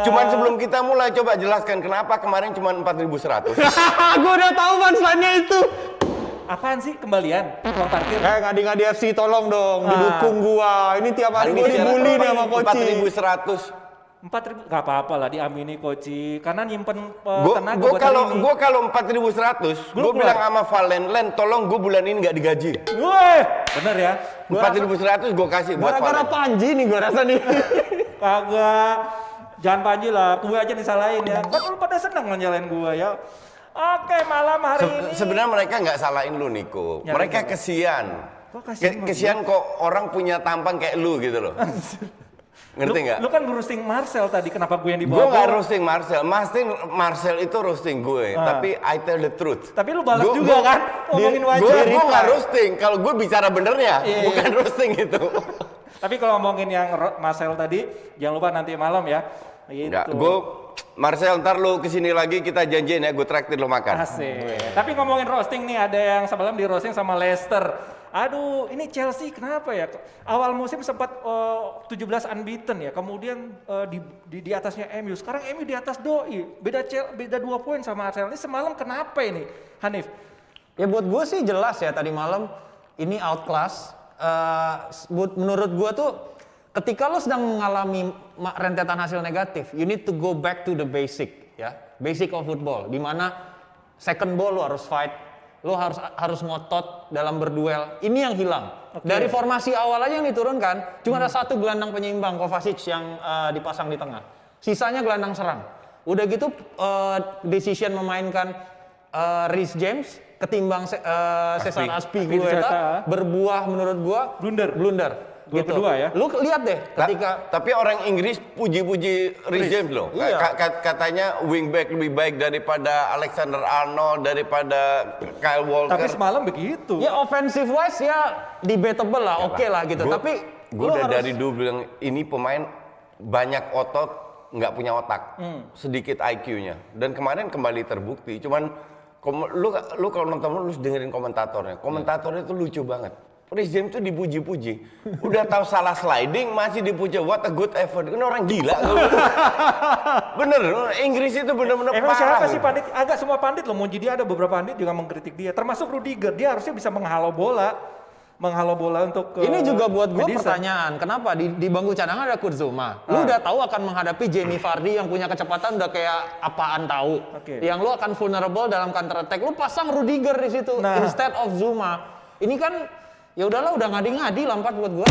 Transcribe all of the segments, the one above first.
Cuman sebelum kita mulai, coba jelaskan kenapa kemarin cuma 4.100. Gue udah tahu punchline-nya itu. Apaan sih kembalian? Uang parkir. Ngadi-ngadi FC tolong dong, didukung gua. Ini tiap hari gua dibully nih sama Koci. 4.100. 4.000 nggak apa-apa lah diamini Koci. Karena nyimpen tenaga Gue buat hari ini. kalau 4.100, gue bilang sama Valen, Len tolong gue bulan ini nggak digaji. Woi, Bener ya? 4.100 gue kasih buat gara-gara Valen. Panji nih gua rasa nih. Kagak. Jangan Panji lah, gue aja disalahin ya. Kan lu pada seneng nyalain gue ya. Oke, malam hari ini. Sebenarnya mereka nggak salahin lu, Niko. Ya, Mereka bener. kesian. Kok kasihan sama Kesian kok orang punya tampang kayak lu gitu loh. Ngerti nggak? Lu kan roasting Marcel tadi, kenapa gue yang Gue dibawa? nggak roasting Marcel. Marcel itu roasting gue. Tapi I tell the truth. Tapi lu balas juga kan? Ngomongin wajah. Gue nggak roasting. Kalau gue bicara benernya, Iya. bukan roasting itu. Tapi kalau ngomongin yang Marcel tadi, jangan lupa nanti malam ya. Gitu. Enggak, Marcel ntar lu kesini lagi kita janjiin ya, gue traktir lu makan. Asik. Tapi ngomongin roasting nih, ada yang semalam di roasting sama Leicester. Aduh, ini Chelsea kenapa ya? Awal musim sempat 17 unbeaten ya, kemudian di atasnya MU. Sekarang MU di atas doi. Beda 2 poin sama Arsenal. Ini semalam kenapa ini, Hanif? Ya buat gue sih jelas ya tadi malam ini outclass. Menurut gue tuh ketika lo sedang mengalami rentetan hasil negatif, you need to go back to the basic ya, basic of football. Di mana second ball lo harus fight, lo harus ngotot dalam berduel. Ini yang hilang. Oke. Dari formasi awal aja yang diturunkan, cuma ada satu gelandang penyeimbang Kovacic yang dipasang di tengah. Sisanya gelandang serang. Udah gitu decision memainkan Reece James ketimbang Cesar Azpilicueta Azpilicueta. berbuah menurut gua blunder. Gol kedua ya. Lu lihat deh ketika Tapi orang Inggris puji-puji Reece James loh. Iya. Katanya wingback lebih baik daripada Alexander Arnold, daripada Kyle Walker. Tapi semalam begitu. ya offensive wise ya debatable lah, oke lah gitu. Tapi gue lu udah harus- dari dulu bilang ini pemain banyak otot, nggak punya otak, sedikit IQ-nya. Dan kemarin kembali terbukti. Cuman lu kalau nonton lu dengerin komentatornya. Komentatornya itu lucu banget. Reece James itu dipuji-puji. Udah tahu salah sliding masih dipuji. What a good effort. Ini orang gila. Bener, Inggris itu bener-bener Emang parah. siapa sih gitu. pandit? Agak semua pandit loh. Jadi ada beberapa pandit juga mengkritik dia. Termasuk Rudiger. Dia harusnya bisa menghalau bola. Menghalau bola untuk ke Ini juga buat gue Medisa. pertanyaan, kenapa di bangku cadangan ada Kurzuma? Lu udah tahu akan menghadapi Jamie Vardy yang punya kecepatan udah kayak apaan tahu. Oke. Yang lu akan vulnerable dalam counter attack. Lu pasang Rudiger di situ Nah. instead of Zuma. Ini kan ya udahlah udah ngadi-ngadi Lampard buat gue.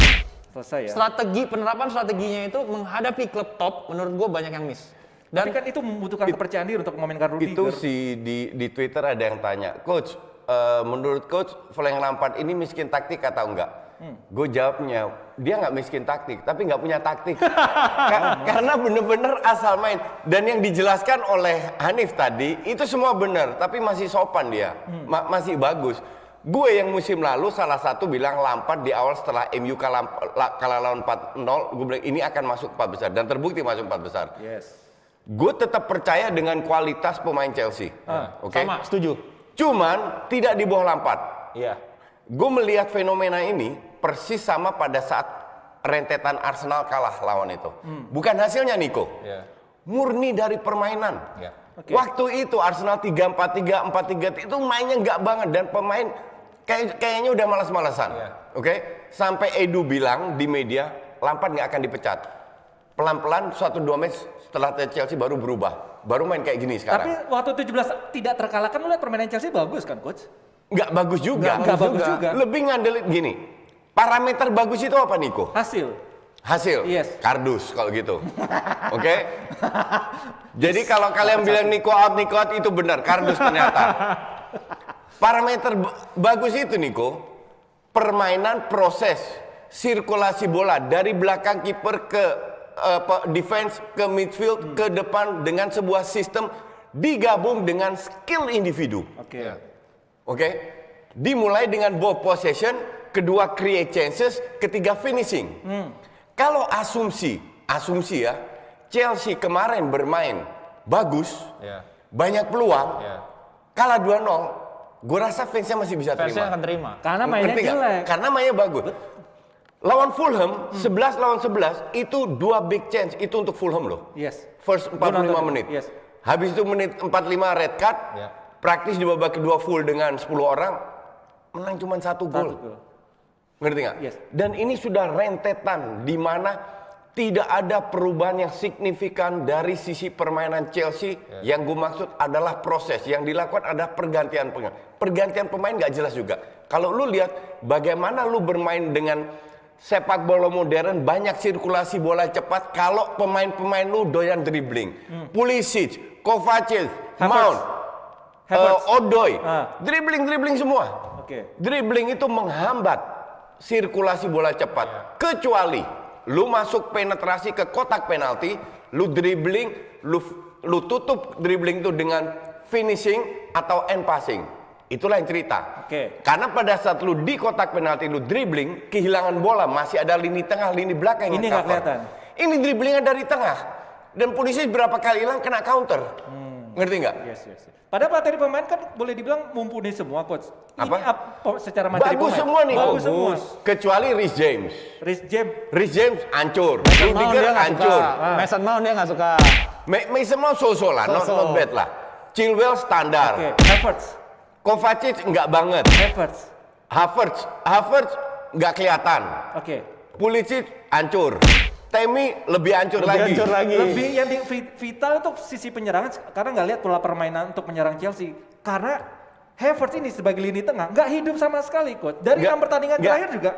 Selesai ya. Penerapan strateginya itu menghadapi klub top menurut gue banyak yang miss. Tapi Dan kan itu membutuhkan kepercayaan diri untuk memainkan Rudiger. Itu sih di Twitter ada yang tanya, Coach, menurut Coach Frank Lampard ini miskin taktik atau enggak? Gue jawabnya, dia nggak miskin taktik, tapi nggak punya taktik. Karena bener-bener asal main. Dan yang dijelaskan oleh Hanif tadi, itu semua benar, tapi masih sopan dia, masih bagus. Gue yang musim lalu salah satu bilang Lampard di awal setelah MU kalah lawan 4-0, gue bilang ini akan masuk 4 besar. Dan terbukti masuk 4 besar. Yes. Gue tetap percaya dengan kualitas pemain Chelsea. Oke? sama setuju. Cuman tidak di bawah Lampard. Iya. Gue melihat fenomena ini persis sama pada saat rentetan Arsenal kalah lawan itu. Bukan hasilnya Niko. Iya. Murni dari permainan. Iya. Oke. Waktu itu Arsenal 3-4-3, 4-3 itu mainnya nggak banget dan pemain kayaknya udah malas-malasan. Iya. Oke? Sampai Edu bilang di media Lampard nggak akan dipecat. Pelan-pelan 1-2 match setelah Chelsea baru berubah. Baru main kayak gini Tapi sekarang. waktu 17 tidak terkalahkan, lu lihat permainan Chelsea bagus kan, Coach? Nggak bagus juga. Nggak bagus juga. Lebih ngandelin gini. Parameter bagus itu apa, Niko? Hasil. Hasil. Yes. Kardus kalau gitu. Oke? Jadi kalau kalian bilang Niko out itu benar. Kardus ternyata. Parameter bagus itu, Niko. Permainan proses. Sirkulasi bola. Dari belakang kiper ke defense, ke midfield, ke depan. Dengan sebuah sistem digabung dengan skill individu. Oke. Oke, dimulai dengan ball possession, kedua create chances, ketiga finishing. Kalau asumsi ya, Chelsea kemarin bermain bagus, Iya. banyak peluang, Iya. kalah 2-0, gue rasa fansnya masih bisa Fansnya terima. akan terima. Karena mainnya Ngerti nggak? jelek. Karena mainnya bagus. Lawan Fulham, 11 lawan 11, itu 2 big chance, itu untuk Fulham loh. Yes. First 45 menit. Yes. Habis itu menit 45 red card, praktis di babak kedua full dengan 10 orang, menang cuma 1 gol. Ngerti nggak? Yes. Dan ini sudah rentetan, di mana tidak ada perubahan yang signifikan dari sisi permainan Chelsea. Yang gue maksud adalah proses, yang dilakukan ada pergantian pemain. Pergantian pemain nggak jelas juga. Kalau lu lihat bagaimana lu bermain dengan sepak bola modern, banyak sirkulasi bola cepat kalau pemain-pemain lu doyan dribbling. Pulisic, Kovacic, Mount, Odoi, dribbling semua. Dribbling itu menghambat sirkulasi bola cepat. Kecuali lu masuk penetrasi ke kotak penalti, lu dribbling, lu tutup dribbling itu dengan finishing atau end passing. Itulah yang cerita. Karena pada saat lu di kotak penalti lu dribbling, kehilangan bola, masih ada lini tengah, lini belakang yang Ini nggak kelihatan. Ini dribblingnya dari tengah. Dan polisi berapa kali hilang kena counter. Ngerti nggak? Yes. Padahal materi pemain kan boleh dibilang mumpuni semua, coach. Apa? Ini secara materi Bagus pemain. semua nih. Bagus semua. Kecuali Reece James. Reece James Hancur. Mason Mount Rudiger dia nggak hancur. suka. Mason Mount dia nggak suka. Mason Mount so-so lah, not bad lah. Chilwell standar. Havertz. Kovacic enggak banget. Havertz enggak kelihatan. Pulisic hancur. Temi lebih hancur lagi. Lebih yang vital untuk sisi penyerangan karena nggak lihat pola permainan untuk menyerang Chelsea. Karena Havertz ini sebagai lini tengah nggak hidup sama sekali, coach. Dari 6 pertandingan terakhir juga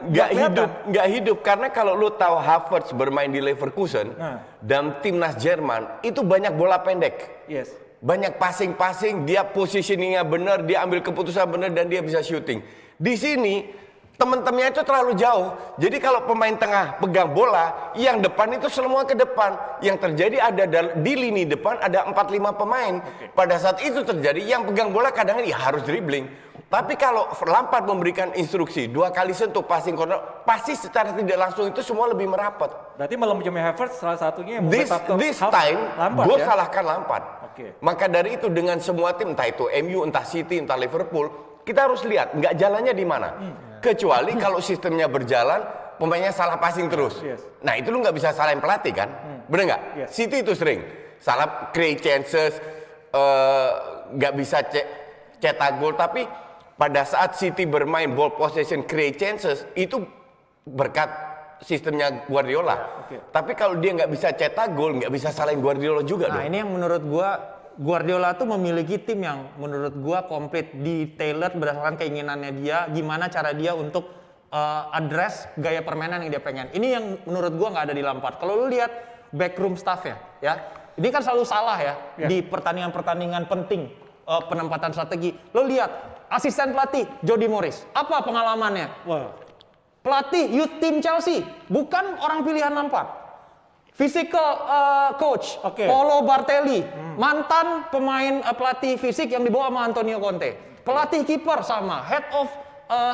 nggak hidup karena kalau lu tahu Havertz bermain di Leverkusen dan timnas Jerman itu banyak bola pendek. Yes. Banyak passing, dia positioningnya benar, dia ambil keputusan benar dan dia bisa shooting. Di sini teman-temannya itu terlalu jauh. Jadi kalau pemain tengah pegang bola, yang depan itu semua ke depan. Yang terjadi ada di lini depan ada 4-5 pemain. Pada saat itu terjadi, yang pegang bola kadang ya harus dribbling. Tapi kalau Lampard memberikan instruksi 2 kali sentuh passing corner, pasti secara tidak langsung itu semua lebih merapat. Berarti malam jam Havertz salah satunya yang this time gue salahkan Lampard. Maka dari itu dengan semua tim, entah itu MU, entah City, entah Liverpool, kita harus lihat nggak jalannya di mana. Kecuali kalau sistemnya berjalan, pemainnya salah passing terus. Nah itu lu nggak bisa salahin pelatih kan? Bener nggak? City itu sering salah create chances, nggak bisa cetak gol. Tapi pada saat City bermain ball possession create chances itu berkat sistemnya Guardiola. Tapi kalau dia nggak bisa cetak gol, nggak bisa salahin Guardiola juga. Nah ini yang menurut gua Guardiola tuh memiliki tim yang menurut gua komplit di-tailored berdasarkan keinginannya dia, gimana cara dia untuk address gaya permainan yang dia pengen. Ini yang menurut gua nggak ada di Lampard. Kalau lu lihat backroom staff-nya, ya, ini kan selalu salah ya di pertandingan-pertandingan penting penempatan strategi. Lu lihat asisten pelatih Jody Morris, apa pengalamannya? Pelatih youth team Chelsea, bukan orang pilihan Lampard. Physical coach, Paulo Bartelli, mantan pemain pelatih fisik yang dibawa sama Antonio Conte. Pelatih kiper sama, head of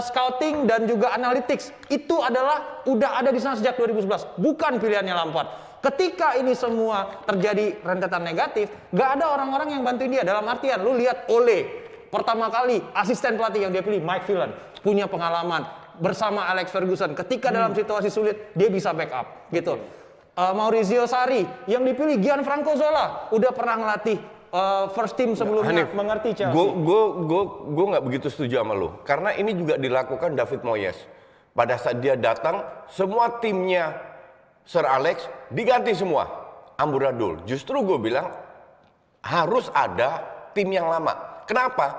scouting dan juga analytics, itu adalah udah ada di sana sejak 2011, bukan pilihannya Lampard. Ketika ini semua terjadi rentetan negatif, gak ada orang-orang yang bantuin dia. Dalam artian, lu lihat Ole, pertama kali asisten pelatih yang dia pilih, Mike Phelan, punya pengalaman bersama Alex Ferguson. Ketika dalam situasi sulit, dia bisa backup, gitu. Maurizio Sarri yang dipilih Gianfranco Zola, udah pernah ngelatih first team sebelumnya, Hanif, mengerti Chelsea. Gue nggak begitu setuju sama lo, karena ini juga dilakukan David Moyes. Pada saat dia datang, semua timnya Sir Alex diganti semua, amburadul. Justru gue bilang harus ada tim yang lama. Kenapa?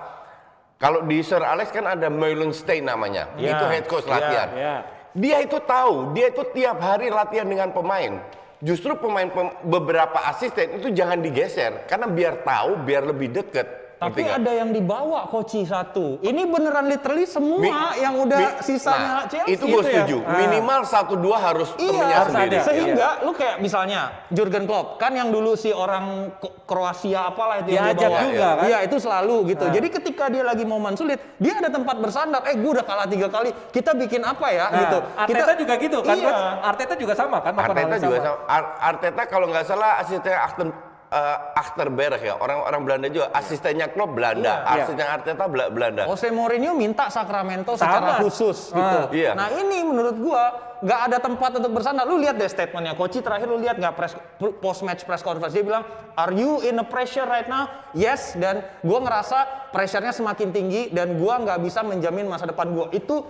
Kalau di Sir Alex kan ada Meulenstein namanya, itu head coach latihan. Dia itu tahu, dia itu tiap hari latihan dengan pemain. Justru beberapa asisten itu jangan digeser, karena biar tahu, biar lebih deket. Tapi ada yang dibawa Koci satu. Ini beneran literally semua yang udah sisanya Chelsea. Itu gue setuju. Minimal 1-2 harus temennya sendiri. Sehingga lu kayak misalnya Jurgen Klopp kan yang dulu si orang Kroasia apalah itu yang dia bawa. Juga, kan? Iya itu selalu gitu. Jadi ketika dia lagi momen sulit, dia ada tempat bersandar. Gue udah kalah 3 kali, kita bikin apa ya gitu. Arteta juga gitu kan? Iya. Arteta juga sama kan? Arteta kalau nggak salah asistennya Achterberg ya, orang Belanda juga. Asistennya Klopp Belanda, Iya. asistennya Arteta Belanda. Jose Mourinho minta Sacramento Sama. secara khusus gitu. Iya. Nah ini menurut gua nggak ada tempat untuk bersandar. Lu lihat deh statementnya Koci terakhir, lu lihat nggak post match press conference, dia bilang, "Are you in a pressure right now?" Yes, dan gua ngerasa pressure-nya semakin tinggi dan gua nggak bisa menjamin masa depan gua. Itu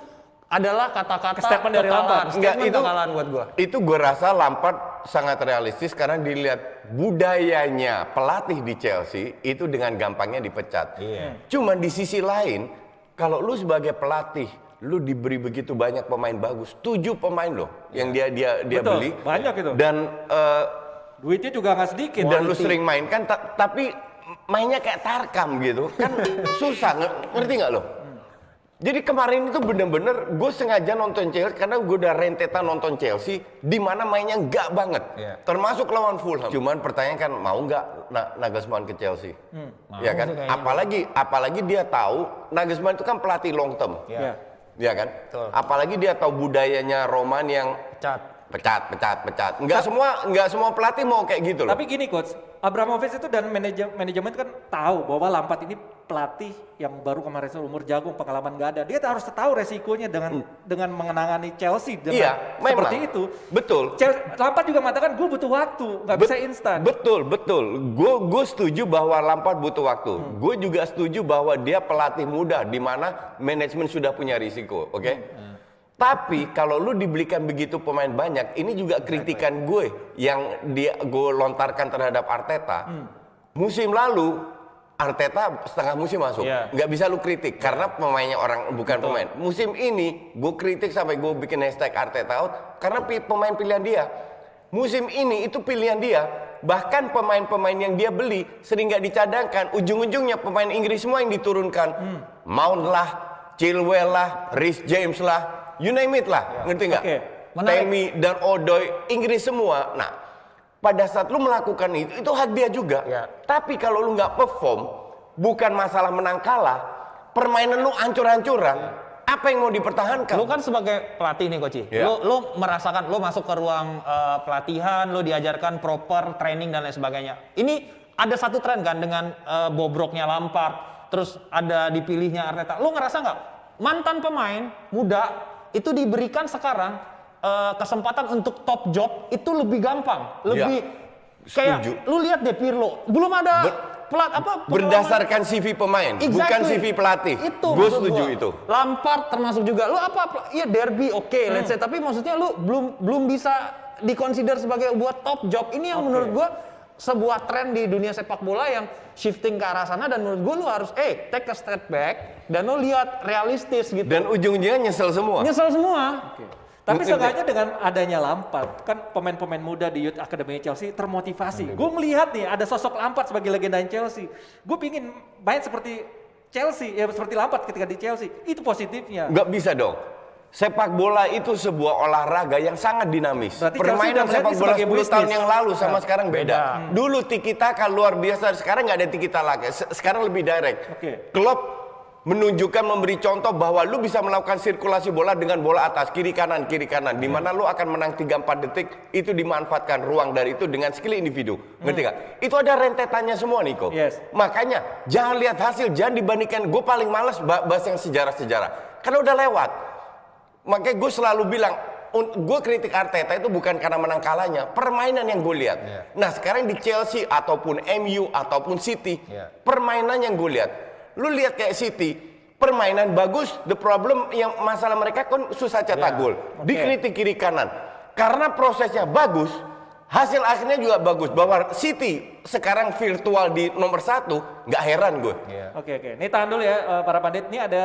adalah kata-kata Statement dari kekalahan. Lampard. Statement Enggak, itu- kekalahan buat gua. Itu gue rasa Lampard sangat realistis karena dilihat budayanya pelatih di Chelsea itu dengan gampangnya dipecat. Cuman di sisi lain, kalau lu sebagai pelatih, lu diberi begitu banyak pemain bagus, 7 pemain loh yang dia Betul, beli. banyak itu. Dan Duitnya juga nggak sedikit. dan lu sering main kan, tapi mainnya kayak tarkam gitu kan susah, ngerti nggak lo? Jadi kemarin itu bener-bener gue sengaja nonton Chelsea karena gue udah rentetan nonton Chelsea di mana mainnya nggak banget, termasuk lawan Fulham. Cuman pertanyaan kan mau nggak Nagelsmann ke Chelsea? Ya kan? sih kayaknya. Apalagi dia tahu Nagelsmann itu kan pelatih long term, Ya. ya kan? Betul. Apalagi dia tahu budayanya Roman yang pecat. Nggak semua pelatih mau kayak gitu loh. Tapi gini coach, Abramovich itu dan manajemen kan tahu bahwa Lampard ini pelatih yang baru kemarin umur jagung, pengalaman nggak ada. Dia harus tahu resikonya dengan mengenangani Chelsea dengan Iya, seperti memang. itu. Betul. Lampard juga mengatakan gue butuh waktu, nggak bisa instan. Betul. Gue setuju bahwa Lampard butuh waktu. Gue juga setuju bahwa dia pelatih muda di mana manajemen sudah punya risiko, oke? Tapi kalau lu dibelikan begitu pemain banyak, ini juga kritikan gue yang gue lontarkan terhadap Arteta. Musim lalu Arteta setengah musim masuk, nggak bisa lu kritik karena pemainnya orang bukan pemain. Musim ini gue kritik sampai gue bikin hashtag Arteta out karena pemain pilihan dia. Musim ini itu pilihan dia. Bahkan pemain-pemain yang dia beli sering nggak dicadangkan. Ujung-ujungnya pemain Inggris semua yang diturunkan. Mount lah, Chilwell lah, Reece James lah. You name it lah, ngerti nggak? Oke. Tammy dan Odoi, Inggris semua. Nah, pada saat lu melakukan itu hak dia juga. Tapi kalau lu nggak perform, bukan masalah menang kalah, permainan lu hancur-hancuran, apa yang mau dipertahankan? Lu kan sebagai pelatih nih Koci, lu merasakan, lu masuk ke ruang pelatihan, lu diajarkan proper training dan lain sebagainya. Ini ada satu tren kan dengan bobroknya Lampard, terus ada dipilihnya Arteta. Lu ngerasa nggak mantan pemain muda itu diberikan sekarang kesempatan untuk top job itu lebih gampang, lebih setuju. kayak lu lihat deh Pirlo, belum ada pengalaman. Berdasarkan CV pemain, bukan CV pelatih. Itu Gue maksud setuju gua. itu. Lampard termasuk juga. Lu iya derby oke, let's say, tapi maksudnya lu belum bisa dikonsider sebagai buat top job. Ini yang menurut gua sebuah tren di dunia sepak bola yang shifting ke arah sana, dan menurut gua lu harus take a step back dan lu lihat realistis gitu. Dan ujung-ujungnya nyesel semua. Nyesel semua. Tapi seenggaknya dengan adanya Lampard, kan pemain-pemain muda di Youth Academy Chelsea termotivasi. Gue melihat nih ada sosok Lampard sebagai legenda Chelsea. Gue pingin main seperti Chelsea, ya seperti Lampard ketika di Chelsea. Itu positifnya. Nggak bisa dong. Sepak bola itu sebuah olahraga yang sangat dinamis. Berarti Permainan Chelsea udah sepak bola sebagai 10 tahun bisnis. yang lalu sama sekarang beda. Dulu tiki taka luar biasa, sekarang nggak ada tiki taka. Sekarang lebih direct. Klopp menunjukkan, memberi contoh bahwa lu bisa melakukan sirkulasi bola dengan bola atas, kiri kanan, di mana lu akan menang 3-4 detik, itu dimanfaatkan ruang dari itu dengan skill individu. Ngerti nggak? Itu ada rentetannya semua, Niko. Makanya jangan lihat hasil, jangan dibandingkan. Gue paling males bahas yang sejarah-sejarah karena udah lewat. Makanya gue selalu bilang, gue kritik Arteta itu bukan karena menang kalahnya, permainan yang gue lihat. Nah sekarang di Chelsea ataupun MU ataupun City, permainan yang gue lihat. Lu lihat kayak City, permainan bagus, the problem yang masalah mereka kan susah cetak gol. Dikritik kiri kanan. Karena prosesnya bagus, hasil akhirnya juga bagus. Bahwa City sekarang virtual di nomor 1, nggak heran gue. Oke. Ini tahan dulu ya para pandit. Ini ada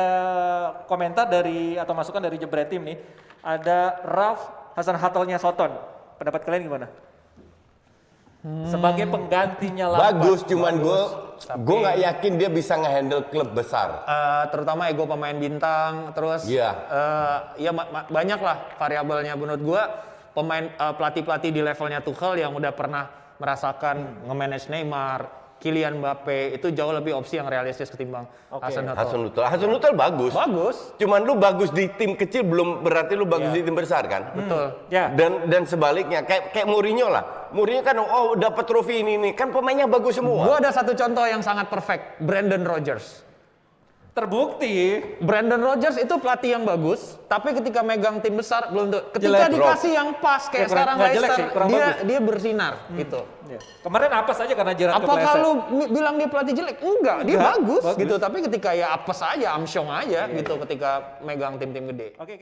komentar dari atau masukan dari Jebret Tim nih. Ada Ralph Hasan Hatelnya Soton. Pendapat kalian gimana? Sebagai penggantinya Lampard. Bagus, cuman gue nggak yakin dia bisa ngehandle klub besar. Terutama ego pemain bintang, terus banyak lah variabelnya. Menurut gua pemain pelatih-pelatih di levelnya Tuchel yang udah pernah merasakan nge-manage Neymar, Kylian Mbappe, itu jauh lebih opsi yang realistis ketimbang Hasenhuttl bagus. Cuman lu bagus di tim kecil belum berarti lu bagus di tim besar kan? Betul. Dan sebaliknya kayak Mourinho lah. Mourinho kan dapat trofi ini kan pemainnya bagus semua. Gua ada satu contoh yang sangat perfect, Brendan Rodgers. Terbukti. Brandon Rodgers itu pelatih yang bagus, tapi ketika megang tim besar belum tuh. Ketika Jelek, dikasih yang pas kayak Ya, sekarang nggak jelek Leicester, sih, kurang bagus. dia bersinar gitu. Ya. Kemarin apa saja karena Gerrard Apakah kepleset. lu bilang dia pelatih jelek? Enggak, dia Enggak, bagus bagus. gitu. Tapi ketika ya apes aja, amsyong aja gitu ketika megang tim-tim gede. Oke, kita